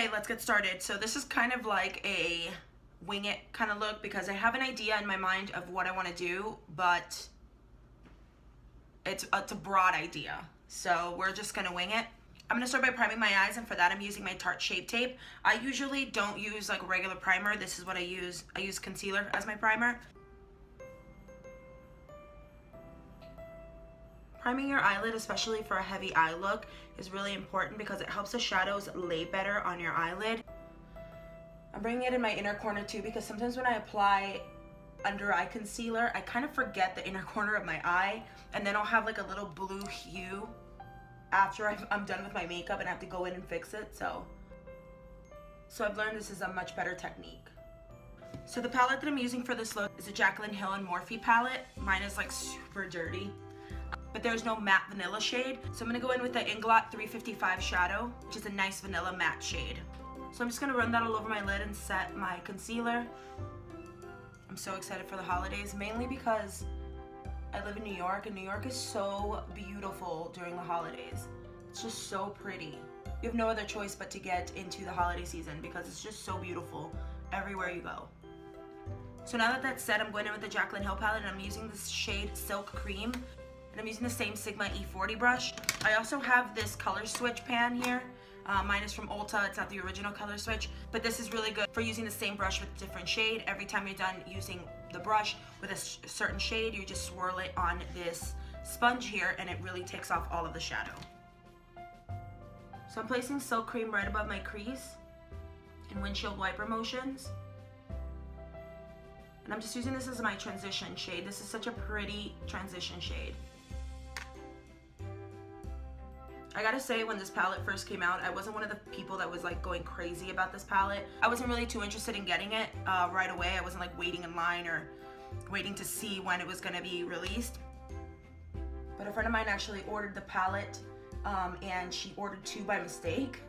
Okay, let's get started. So this is kind of like a wing it kind of look because I have an idea in my mind of what I want to do, but it's a broad idea. So we're just gonna wing it. I'm gonna start by priming my eyes, and for that I'm using my Tarte Shape Tape. I usually don't use like a regular primer. This is what I use. I use concealer as my primer. Priming your eyelid, especially for a heavy eye look, is really important because it helps the shadows lay better on your eyelid. I'm bringing it in my inner corner too because sometimes when I apply under eye concealer, I kind of forget the inner corner of my eye, and then I'll have like a little blue hue after I'm done with my makeup and I have to go in and fix it. So I've learned this is a much better technique. So the palette that I'm using for this look is a Jaclyn Hill and Morphe palette. Mine is like super dirty, but there's no matte vanilla shade. So I'm gonna go in with the Inglot 355 shadow, which is a nice vanilla matte shade. So I'm just gonna run that all over my lid and set my concealer. I'm so excited for the holidays, mainly because I live in New York, and New York is so beautiful during the holidays. It's just so pretty. You have no other choice but to get into the holiday season because it's just so beautiful everywhere you go. So now that that's set, I'm going in with the Jaclyn Hill palette, and I'm using this shade Silk Cream, and I'm using the same Sigma E40 brush. I also have this color switch pan here. Mine is from Ulta. It's not the original color switch, but this is really good for using the same brush with a different shade. Every time you're done using the brush with a certain shade, you just swirl it on this sponge here, and it really takes off all of the shadow. So I'm placing Silk Cream right above my crease in windshield wiper motions. And I'm just using this as my transition shade. This is such a pretty transition shade. I gotta say, when this palette first came out, I wasn't one of the people that was like going crazy about this palette. I wasn't really too interested in getting it right away. I wasn't like waiting in line or waiting to see when it was gonna be released. But a friend of mine actually ordered the palette, and she ordered 2 by mistake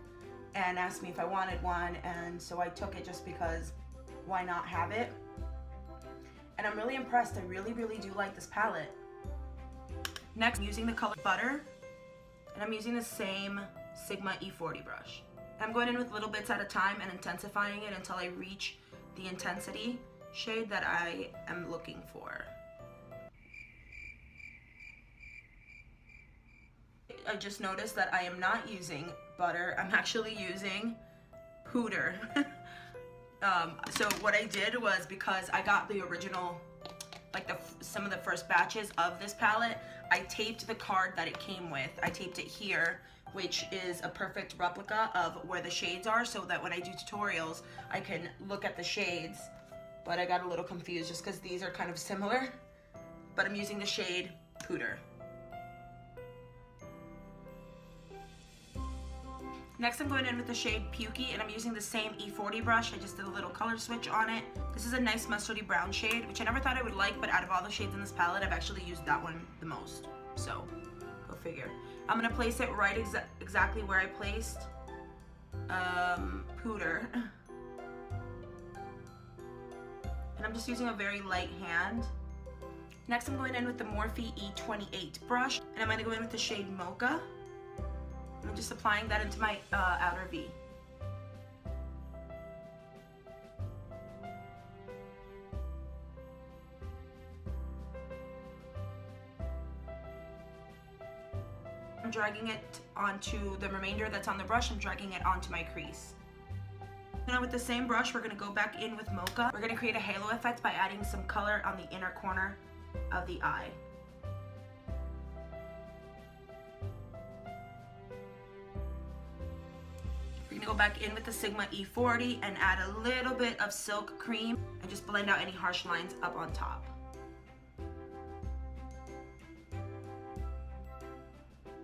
and asked me if I wanted one, and so I took it just because why not have it? And I'm really impressed. I really do like this palette. Next, I'm using the color Butter. And I'm using the same Sigma E40 brush. I'm going in with little bits at a time and intensifying it until I reach the intensity shade that I am looking for. I just noticed that I am not using butter. I'm actually using Pooter. So what I did was, because I got the original, like some of the first batches of this palette, I taped the card that it came with. I taped it here, which is a perfect replica of where the shades are, so that when I do tutorials, I can look at the shades. But I got a little confused just because these are kind of similar. But I'm using the shade Pooter. Next, I'm going in with the shade Pukey, and I'm using the same E40 brush. I just did a little color switch on it. This is a nice mustardy brown shade, which I never thought I would like, but out of all the shades in this palette, I've actually used that one the most. So, go figure. I'm gonna place it right exactly where I placed Pooter. And I'm just using a very light hand. Next, I'm going in with the Morphe E28 brush, and I'm gonna go in with the shade Mocha. I'm just applying that into my outer V. I'm dragging it onto the remainder that's on the brush. I'm dragging it onto my crease. Now with the same brush, we're gonna go back in with Mocha. We're gonna create a halo effect by adding some color on the inner corner of the eye. Go back in with the Sigma E40 and add a little bit of Silk Cream and just blend out any harsh lines up on top.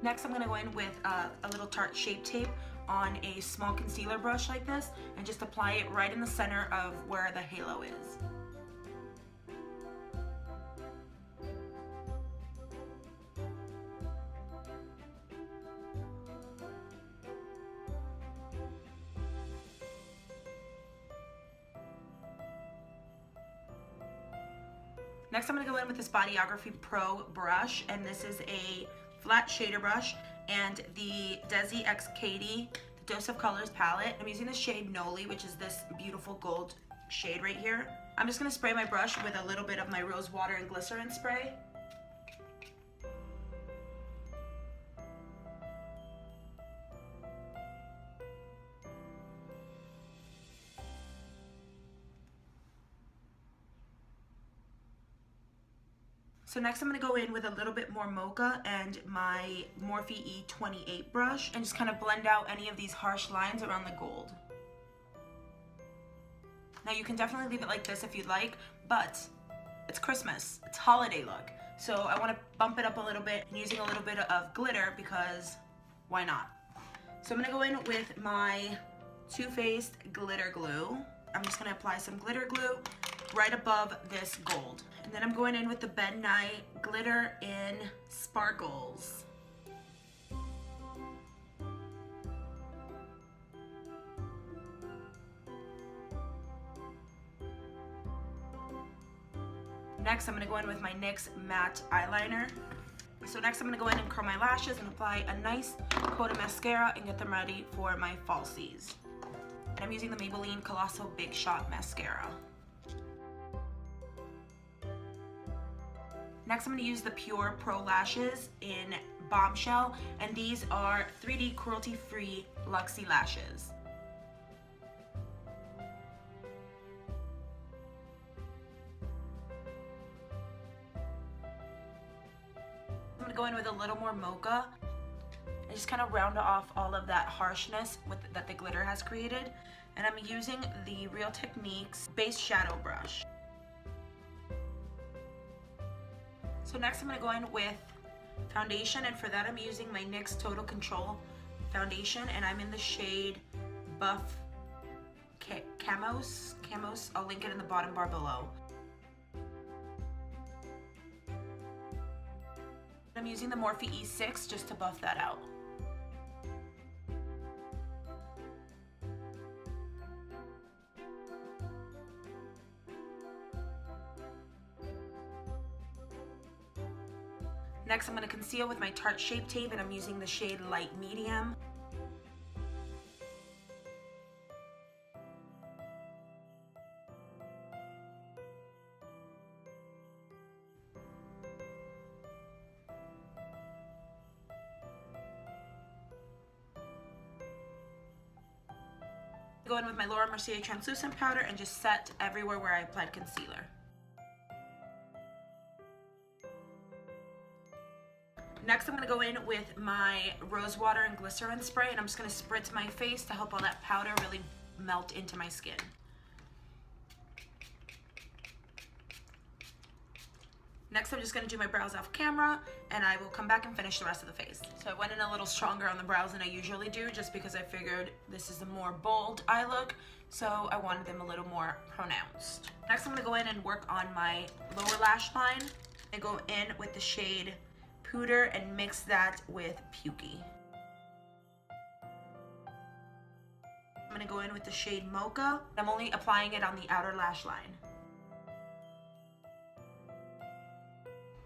Next, I'm going to go in with a little Tarte Shape Tape on a small concealer brush like this and just apply it right in the center of where the halo is. Next, I'm going to go in with this Bodyography Pro brush, and this is a flat shader brush, and the Desi X Katie, the Dose of Colors palette. I'm using the shade Noli, which is this beautiful gold shade right here. I'm just gonna spray my brush with a little bit of my rose water and glycerin spray. So next I'm going to go in with a little bit more mocha and my Morphe E28 brush and just kind of blend out any of these harsh lines around the gold. Now you can definitely leave it like this if you'd like, but it's Christmas, it's holiday look. So I want to bump it up a little bit using a little bit of glitter because why not? So I'm going to go in with my Too Faced glitter glue. I'm just going to apply some glitter glue right above this gold. And then I'm going in with the Ben Nye Glitter in Sparkles. Next, I'm going to go in with my NYX matte eyeliner. So next I'm going to go in and curl my lashes and apply a nice coat of mascara and get them ready for my falsies. And I'm using the Maybelline Colossal Big Shot Mascara. Next, I'm going to use the Pure Pro Lashes in Bombshell, and these are 3D cruelty-free Luxie lashes. I'm going to go in with a little more mocha and just kind of round off all of that harshness that the glitter has created. And I'm using the Real Techniques Base Shadow Brush. So next I'm going to go in with foundation, and for that I'm using my NYX Total Control foundation, and I'm in the shade Buff Camos. I'll link it in the bottom bar below. I'm using the Morphe E6 just to buff that out. Next, I'm going to conceal with my Tarte Shape Tape, and I'm using the shade Light Medium. Go in with my Laura Mercier translucent powder and just set everywhere where I applied concealer. Next, I'm going to go in with my rose water and glycerin spray, and I'm just going to spritz my face to help all that powder really melt into my skin. Next, I'm just going to do my brows off camera, and I will come back and finish the rest of the face. So I went in a little stronger on the brows than I usually do, just because I figured this is a more bold eye look, so I wanted them a little more pronounced. Next, I'm going to go in and work on my lower lash line. I go in with the shade Pooter and mix that with Pukey. I'm going to go in with the shade Mocha. I'm only applying it on the outer lash line.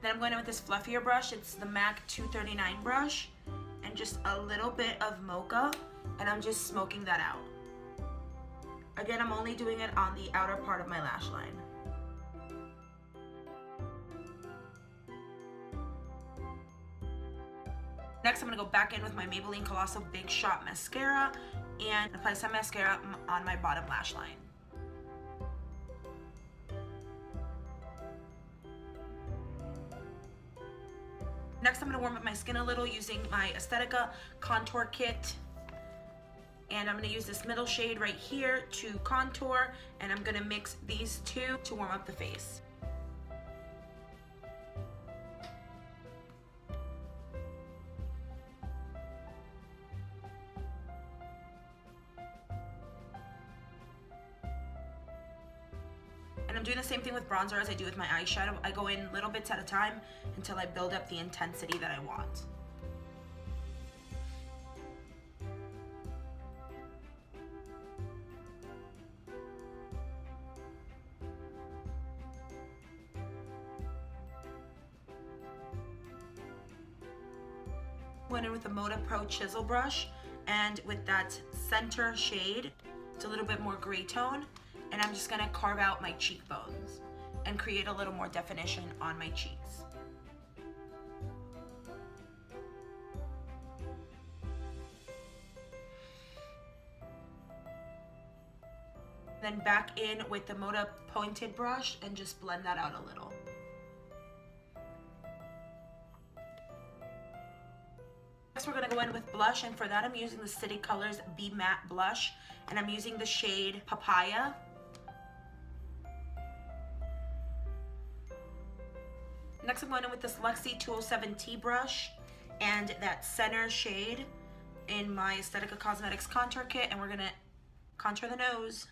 Then I'm going in with this fluffier brush. It's the MAC 239 brush, and just a little bit of Mocha, and I'm just smoking that out. Again, I'm only doing it on the outer part of my lash line. Next, I'm going to go back in with my Maybelline Colossal Big Shot Mascara and apply some mascara on my bottom lash line. Next, I'm going to warm up my skin a little using my Aesthetica Contour Kit. And I'm going to use this middle shade right here to contour, and I'm going to mix these two to warm up the face. And I'm doing the same thing with bronzer as I do with my eyeshadow. I go in little bits at a time until I build up the intensity that I want. Went in with the Moda Pro Chisel brush, And with that center shade, it's a little bit more gray tone, and I'm just gonna carve out my cheekbones and create a little more definition on my cheeks. Then back in with the Moda pointed brush and just blend that out a little. Next we're gonna go in with blush, and for that I'm using the City Colors Be Matte Blush, and I'm using the shade Papaya. Next I'm going in with this Luxie 207T brush and that center shade in my Aesthetica Cosmetics contour kit, and we're gonna contour the nose.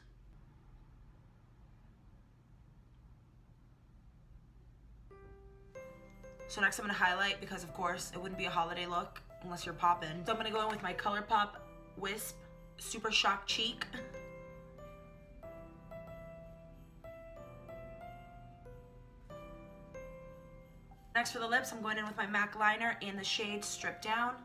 So next I'm gonna highlight, because of course it wouldn't be a holiday look unless you're poppin'. So I'm gonna go in with my ColourPop Wisp Super Shock Cheek. Next for the lips, I'm going in with my MAC liner in the shade Strip Down.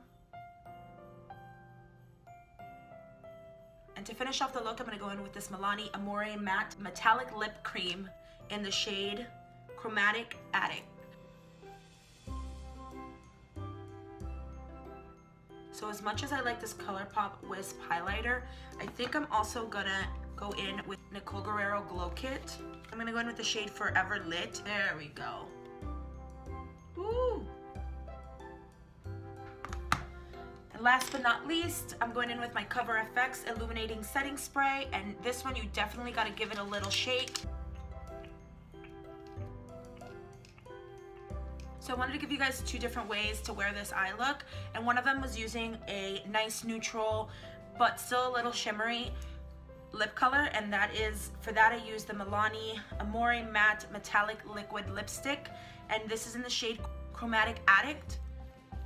And to finish off the look, I'm gonna go in with this Milani Amore Matte Metallic Lip Cream in the shade Chromatic Addict. So as much as I like this ColourPop Wisp highlighter, I think I'm also gonna go in with Nicole Guerrero Glow Kit. I'm gonna go in with the shade Forever Lit. There we go. Woo! And last but not least, I'm going in with my Cover FX Illuminating Setting Spray, and this one you definitely gotta give it a little shake. So I wanted to give you guys two different ways to wear this eye look, and one of them was using a nice neutral but still a little shimmery lip color, and that is, for that I used the Milani Amore Matte Metallic Liquid Lipstick, and this is in the shade Chromatic Addict.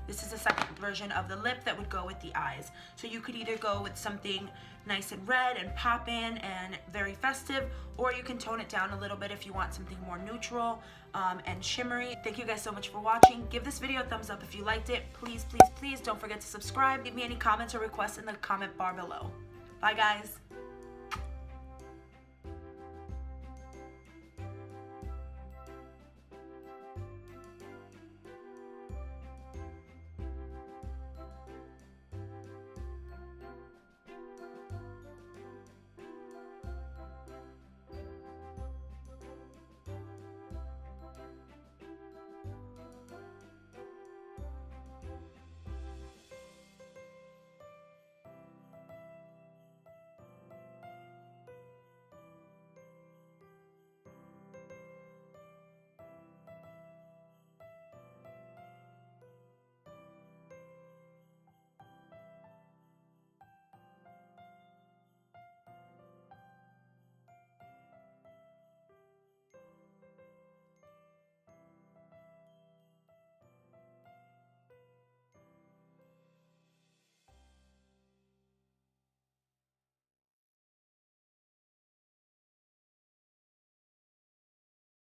This is the second version of the lip that would go with the eyes. So you could either go with something nice and red and poppin' and very festive, or you can tone it down a little bit if you want something more neutral and shimmery. Thank you guys so much for watching. Give this video a thumbs up if you liked it. Please, please, please don't forget to subscribe. Leave me any comments or requests in the comment bar below. Bye guys.